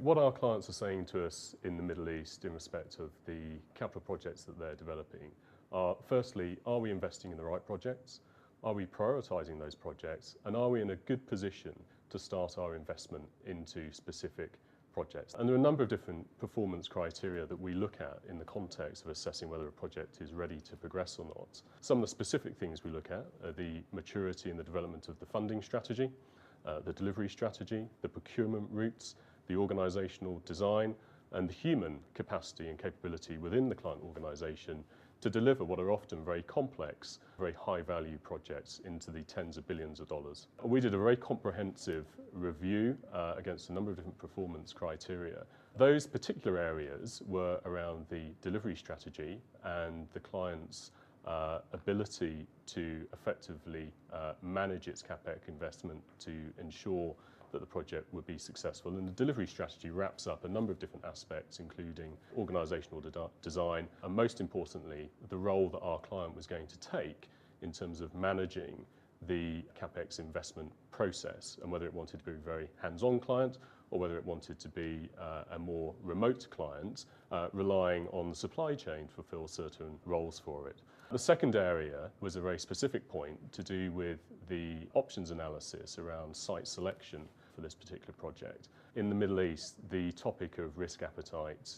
what our clients are saying to us in the Middle East in respect of the capital projects that they're developing are, firstly, are we investing in the right projects? Are we prioritising those projects? And are we in a good position to start our investment into specific projects? And there are a number of different performance criteria that we look at in the context of assessing whether a project is ready to progress or not. Some of the specific things we look at are the maturity and the development of the funding strategy, the delivery strategy, the procurement routes, the organisational design, and the human capacity and capability within the client organisation to deliver what are often very complex, very high-value projects into the tens of billions of dollars. We did a very comprehensive review against a number of different performance criteria. Those particular areas were around the delivery strategy and the client's ability to effectively manage its CapEx investment to ensure that the project would be successful. And the delivery strategy wraps up a number of different aspects, including organisational design, and most importantly, the role that our client was going to take in terms of managing the CapEx investment process, and whether it wanted to be a very hands-on client or whether it wanted to be a more remote client, relying on the supply chain to fulfil certain roles for it. The second area was a very specific point to do with the options analysis around site selection for this particular project. In the Middle East, the topic of risk appetite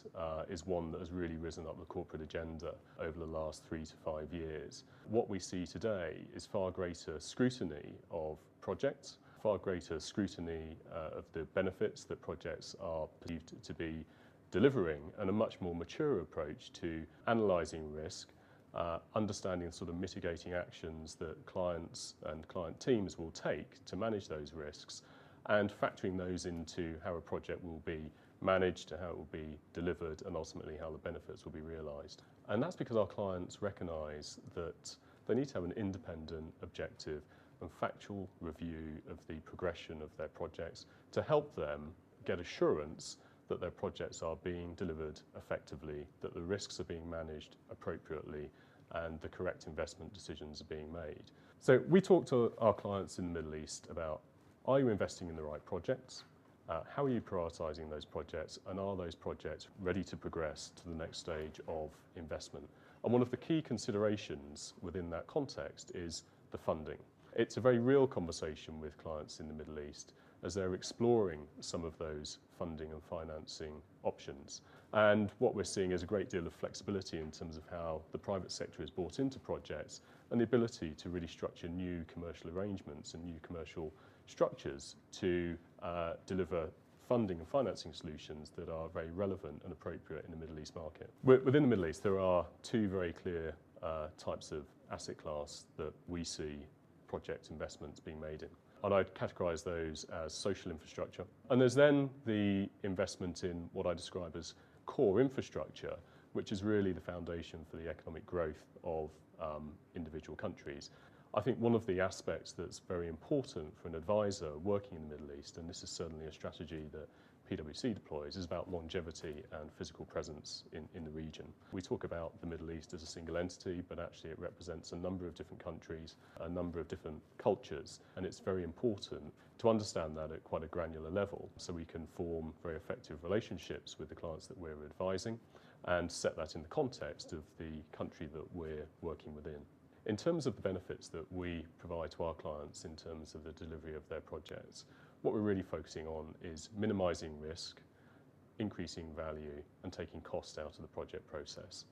is one that has really risen up the corporate agenda over the last 3 to 5 years. What we see today is far greater scrutiny of projects, far greater scrutiny of the benefits that projects are perceived to be delivering, and a much more mature approach to analysing risk, understanding the sort of mitigating actions that clients and client teams will take to manage those risks, and factoring those into how a project will be managed, how it will be delivered, and ultimately how the benefits will be realised. And that's because our clients recognise that they need to have an independent, objective and factual review of the progression of their projects to help them get assurance that their projects are being delivered effectively, that the risks are being managed appropriately, and the correct investment decisions are being made. So we talk to our clients in the Middle East about, are you investing in the right projects? How are you prioritising those projects? And are those projects ready to progress to the next stage of investment? And one of the key considerations within that context is the funding. It's a very real conversation with clients in the Middle East as they're exploring some of those funding and financing options. And what we're seeing is a great deal of flexibility in terms of how the private sector is brought into projects, and the ability to really structure new commercial arrangements and new commercial structures to deliver funding and financing solutions that are very relevant and appropriate in the Middle East market. Within the Middle East, there are two very clear types of asset class that we see project investments being made in. And I'd categorise those as social infrastructure. And there's then the investment in what I describe as core infrastructure, which is really the foundation for the economic growth of individual countries. I think one of the aspects that's very important for an advisor working in the Middle East, and this is certainly a strategy that PwC deploys, is about longevity and physical presence in the region. We talk about the Middle East as a single entity, but actually it represents a number of different countries, a number of different cultures, and it's very important to understand that at quite a granular level so we can form very effective relationships with the clients that we're advising and set that in the context of the country that we're working within. In terms of the benefits that we provide to our clients in terms of the delivery of their projects, what we're really focusing on is minimising risk, increasing value, and taking cost out of the project process.